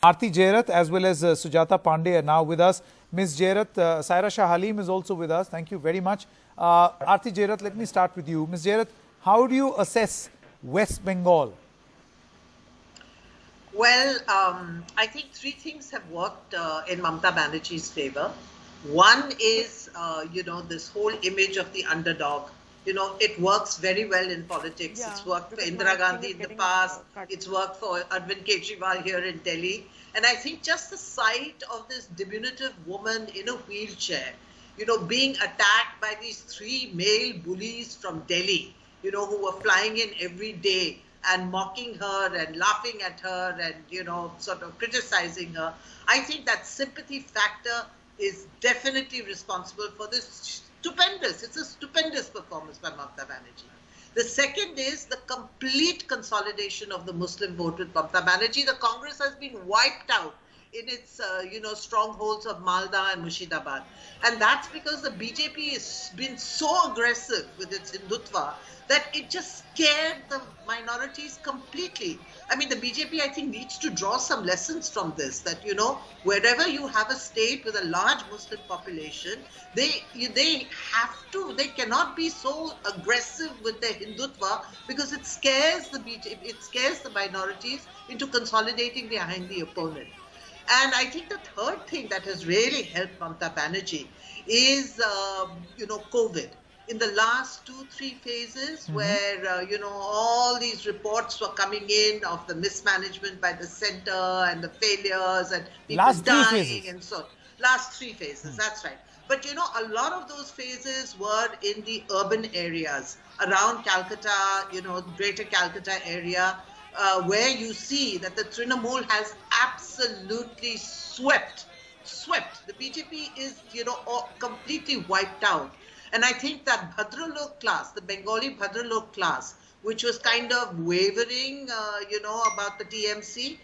Arati Jerath as well as Sujata Pandey are now with us. Ms. Jerath, Saira Shah Halim is also with us. Thank you very much. Arati Jerath, let me start with you. Ms. Jerath, how do you assess West Bengal? Well, I think three things have worked in Mamata Banerjee's favor. One is, this whole image of the underdog. It works very well in politics. It's worked for Indira Gandhi in the past. It's worked for Arvind Kejriwal here in Delhi. And I think just the sight of this diminutive woman in a wheelchair, being attacked by these three male bullies from Delhi, who were flying in every day and mocking her and laughing at her and, sort of criticizing her. I think that sympathy factor is definitely responsible for this it's a stupendous performance by Mamata Banerjee. The second is the complete consolidation of the Muslim vote with Mamata Banerjee. The Congress has been wiped out in its, strongholds of Malda and Murshidabad. And that's because the BJP has been so aggressive with its Hindutva that it just scared the minorities completely. I mean, the BJP, I think, needs to draw some lessons from this, that, wherever you have a state with a large Muslim population, they cannot be so aggressive with their Hindutva because it scares the BJP, it scares the minorities into consolidating behind the opponent. And I think the third thing that has really helped Mamata Banerjee is, COVID. In the last 2-3 phases where, all these reports were coming in of the mismanagement by the center and the failures and people dying and so on. Last 3 phases, that's right. But, a lot of those phases were in the urban areas around Calcutta, greater Calcutta area, where you see that the Trinamool has absolutely swept. The BJP is, completely wiped out. And I think that Bhadralok class, the Bengali Bhadralok class, which was kind of wavering, about the TMC,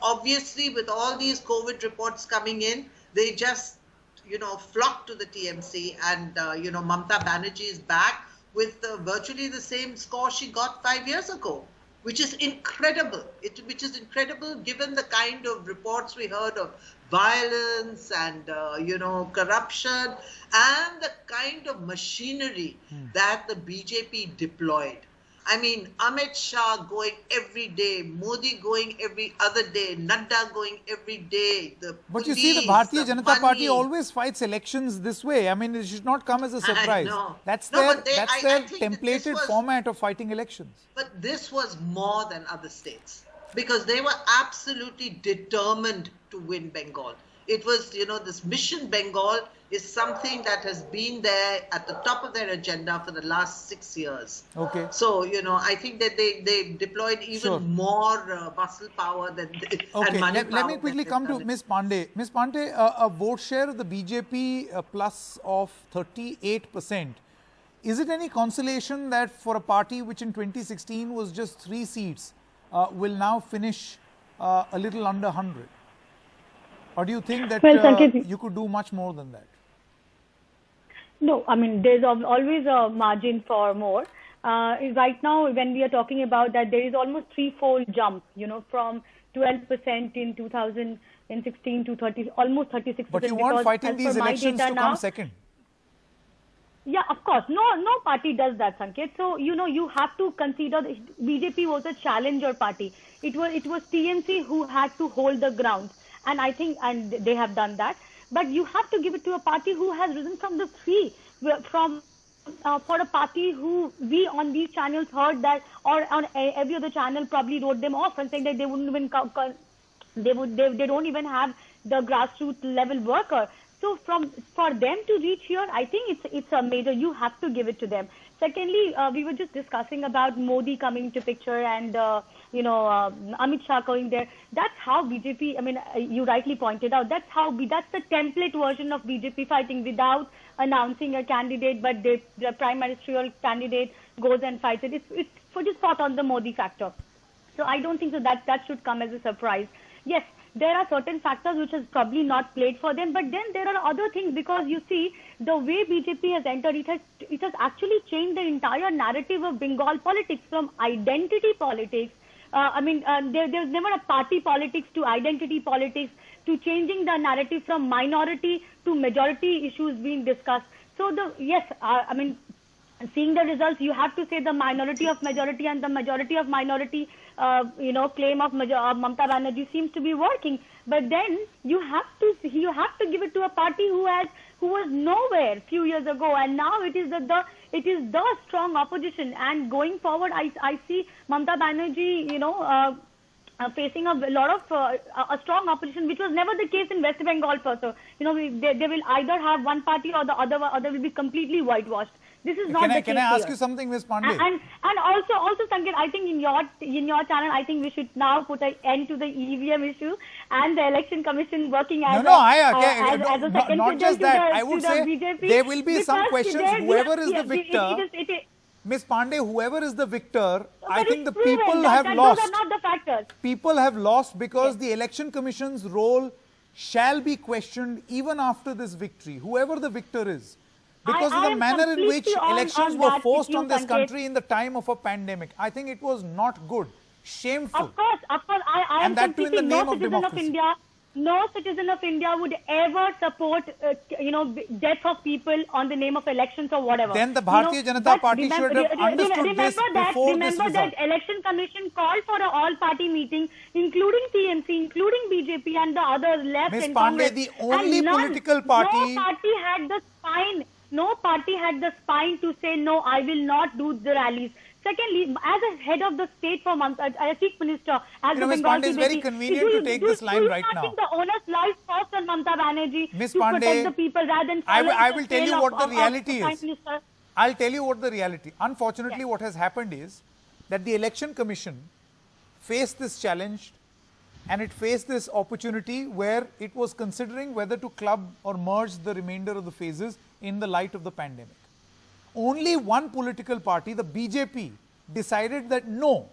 obviously with all these COVID reports coming in, they just, flocked to the TMC and, Mamata Banerjee is back with virtually the same score she got 5 years ago, which is incredible. Which is incredible given the kind of reports we heard of violence and, corruption and the kind of machinery that the BJP deployed. I mean, Amit Shah going every day, Modi going every other day, Nadda going every day. But you see, the Bharatiya Janata Party always fights elections this way. I mean, it should not come as a surprise. That's their templated format of fighting elections. But this was more than other states because they were absolutely determined to win Bengal. It was, this Mission Bengal is something that has been there at the top of their agenda for the last 6 years. Okay. So, I think that they deployed even more muscle power than and money power. Let me quickly come to Ms. Pandey. Ms. Pandey, a vote share of the BJP plus of 38%. Is it any consolation that for a party which in 2016 was just 3 seats, will now finish a little under 100? Or do you think that you could do much more than that? No, I mean, there's always a margin for more. Right now, when we are talking about that, there is almost 3-fold jump, from 12% in 2016 to almost 36%. But you weren't fighting these elections to come second. Yeah, of course. No party does that, Sanket. So, you have to consider BJP was a challenger party. It was TMC who had to hold the ground. And I think, and they have done that. But you have to give it to a party who has risen from the three, for a party who we on these channels heard that, or on every other channel probably wrote them off and saying that they wouldn't even, they don't even have the grassroots level worker. So for them to reach here, I think it's a major, you have to give it to them. Secondly, we were just discussing about Modi coming to picture and, Amit Shah going there. That's how BJP, I mean, you rightly pointed out, that's the template version of BJP fighting without announcing a candidate, but the prime ministerial candidate goes and fights it. It's just fought on the Modi factor. So I don't think so that should come as a surprise. Yes, there are certain factors which has probably not played for them, but then there are other things because you see the way BJP has entered, it has actually changed the entire narrative of Bengal politics from identity politics There's never a party politics to identity politics to changing the narrative from minority to majority issues being discussed. So seeing the results, you have to say the minority of majority and the majority of minority, claim of Mamata Banerjee seems to be working. But then you have to give it to a party who was nowhere a few years ago, and now it is the strong opposition. And going forward, I see Mamata Banerjee, facing a lot of a strong opposition, which was never the case in West Bengal. So they will either have one party or the other will be completely whitewashed. This is not the case. Can I ask you something, Ms. Pandey? And also, Sanket, I think in your channel, I think we should now put an end to the EVM issue and the election commission working as a second not just that. I would say BJP, there will be some questions. Whoever is the victor, Ms. Pandey, whoever is the victor, I think the people have lost. Those are not the factors. People have lost because the election commission's role shall be questioned even after this victory, whoever the victor is. Because of the manner in which elections were forced on this country in the time of a pandemic. I think it was not good, shameful. Of course, I am completely no citizen of India. No citizen of India would ever support, death of people on the name of elections or whatever. Then the Bharatiya Janata Party should have understood this before this result. Remember that election commission called for an all-party meeting, including TMC, including BJP and the other left Ms. and Pandey, Congress. the only political party... No party had the spine to say, no, I will not do the rallies. Secondly, as a head of the state for months, as a chief minister, as Ms. Pandey, it's very convenient to take this line right now. The onus lies first on Mamata Banerjee Ms. to Pandey, protect the people rather than I will tell you what the reality is. Minister. I'll tell you what the reality. Unfortunately, what has happened is that the election commission faced this challenge and it faced this opportunity where it was considering whether to club or merge the remainder of the phases in the light of the pandemic. Only one political party, the BJP, decided that no,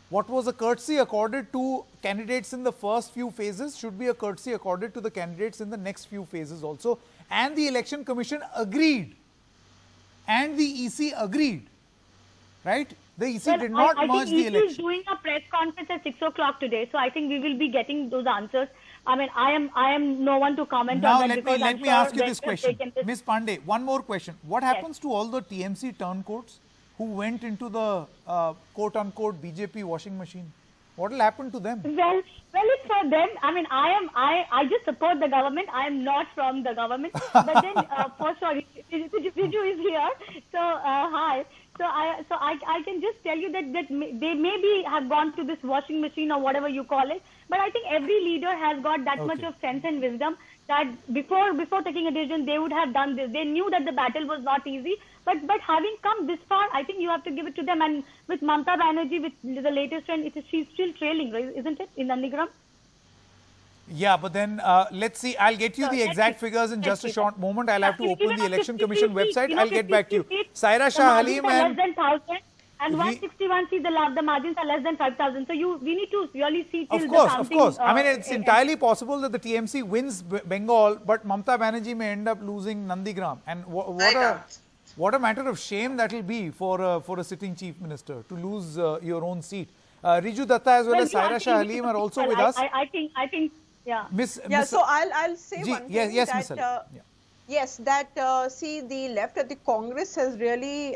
what was a courtesy accorded to candidates in the first few phases should be a courtesy accorded to the candidates in the next few phases also. And the election commission agreed. And the EC agreed. Right? The EC did not merge the election. I think EC is doing a press conference at 6 o'clock today, so I think we will be getting those answers. I mean, I am no one to comment on that. Now, let me ask you this question. Ms. Pandey, one more question. What happens to all the TMC turncoats who went into the quote-unquote BJP washing machine? What will happen to them? Well, it's for them. I mean, I just support the government. I am not from the government. But then, for sure, Riju is here. So, hi. So I can just tell you that they maybe have gone to this washing machine or whatever you call it. But I think every leader has got that much of sense and wisdom that before taking a decision, they would have done this. They knew that the battle was not easy. But having come this far, I think you have to give it to them. And with Mamata Banerjee, with the latest trend, she's still trailing, right? Isn't it, in Nandigram? Yeah, but then let's see. I'll get you the exact figures in just a short moment. I'll have to open the Election Commission website. I'll get back to you. Saira Shah Halim and... less than 1,000 and 161 seats, the margins are less than 5,000. So we need to really see till Of course. I mean, it's entirely possible that the TMC wins Bengal, but Mamata Banerjee may end up losing Nandigram. And what a matter of shame that will be for a sitting chief minister to lose your own seat. Riju Datta as well as Saira Shah Halim are also with us. I think. Yeah. So I'll say one thing. Yes, Yes, see, the left at the Congress has really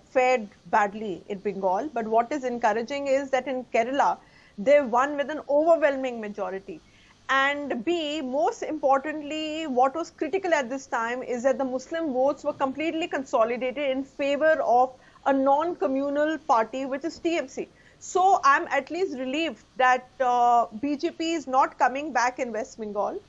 fared badly in Bengal. But what is encouraging is that in Kerala, they won with an overwhelming majority. And B, most importantly, what was critical at this time is that the Muslim votes were completely consolidated in favor of a non-communal party, which is TMC. So I'm at least relieved that BJP is not coming back in West Bengal.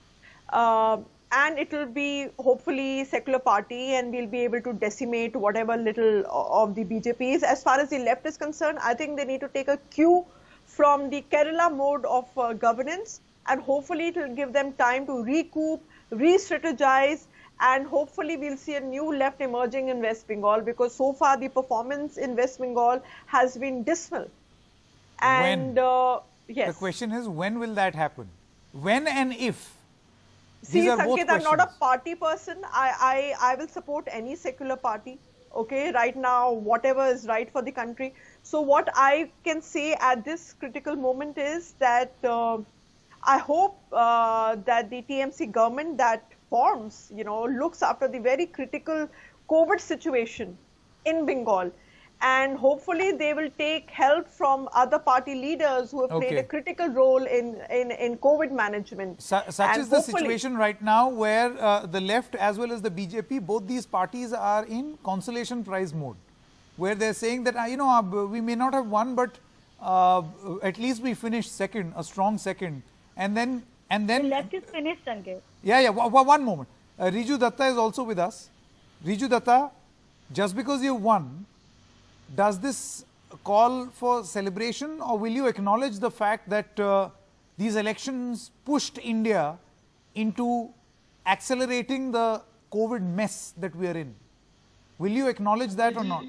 And it will be hopefully secular party and we'll be able to decimate whatever little of the BJP is. As far as the left is concerned, I think they need to take a cue from the Kerala mode of governance, and hopefully it will give them time to recoup, re-strategize, and hopefully we'll see a new left emerging in West Bengal, because so far the performance in West Bengal has been dismal. And yes. The question is, when will that happen? When and if? See, Sanket, I'm not a party person. I will support any secular party. Okay, right now, whatever is right for the country. So what I can say at this critical moment is that I hope that the TMC government that forms, looks after the very critical COVID situation in Bengal. And hopefully they will take help from other party leaders who have played a critical role in COVID management. Such is the situation right now where the left as well as the BJP, both these parties are in consolation prize mode, where they're saying that, we may not have won, but at least we finished second, a strong second. And then the left is finished, Sanket. Yeah. One moment. Riju Datta is also with us. Riju Datta, just because you won, does this call for celebration, or will you acknowledge the fact that these elections pushed India into accelerating the COVID mess that we are in? Will you acknowledge that or not?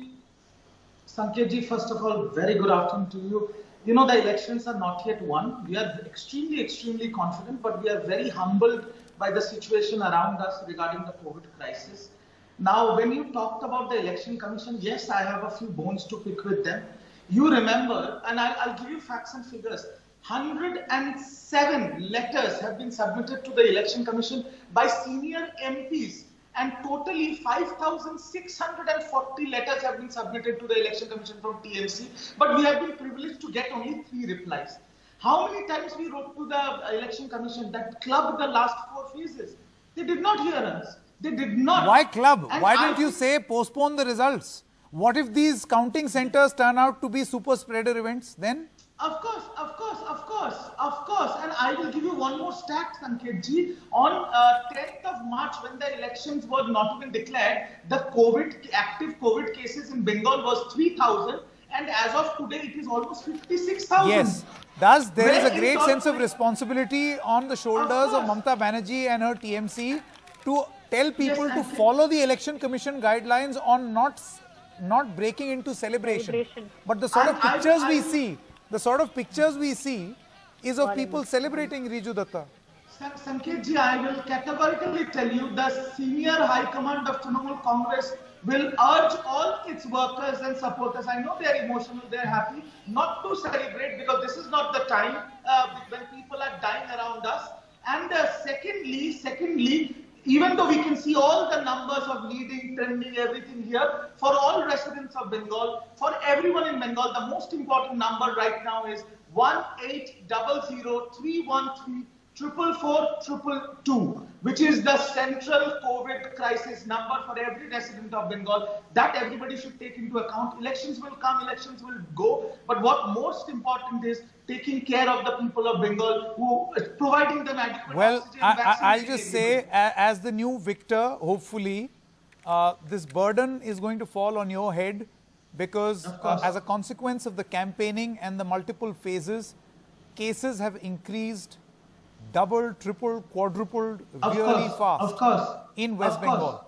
Sanketji, first of all, very good afternoon to you. The elections are not yet won. We are extremely, extremely confident, but we are very humbled by the situation around us regarding the COVID crisis. Now, when you talked about the Election Commission, yes, I have a few bones to pick with them. You remember, and I'll give you facts and figures, 107 letters have been submitted to the Election Commission by senior MPs, and totally 5,640 letters have been submitted to the Election Commission from TMC, but we have been privileged to get only 3 replies. How many times we wrote to the Election Commission that clubbed the last 4 phases? They did not hear us. They did not. Why club? And why didn't you say postpone the results? What if these counting centers turn out to be super spreader events then? Of course. And I will give you one more stat, Sanketji. On 10th of March, when the elections were not even declared, the active COVID cases in Bengal was 3,000. And as of today, it is almost 56,000. Yes. Thus, there is a great sense of responsibility on the shoulders of Mamata Banerjee and her TMC to tell people to follow the Election Commission guidelines on not breaking into celebration. But the sort of pictures we see, is of people celebrating, Riju Datta. Sanketji, I will categorically tell you the senior high command of Trinamool Congress will urge all its workers and supporters, I know they are emotional, they are happy, not to celebrate, because this is not the time when people are dying around us. And secondly, even though we can see all the numbers of leading, trending, everything here, for all residents of Bengal, for everyone in Bengal, the most important number right now is 1800-313-444-222, which is the central COVID crisis number for every resident of Bengal. That everybody should take into account. Elections will come, elections will go, but what most important is taking care of the people of Bengal, providing them adequate oxygen. I'll just say, as the new victor, hopefully, this burden is going to fall on your head, because as a consequence of the campaigning and the multiple phases, cases have increased, doubled, tripled, quadrupled really fast in West Bengal.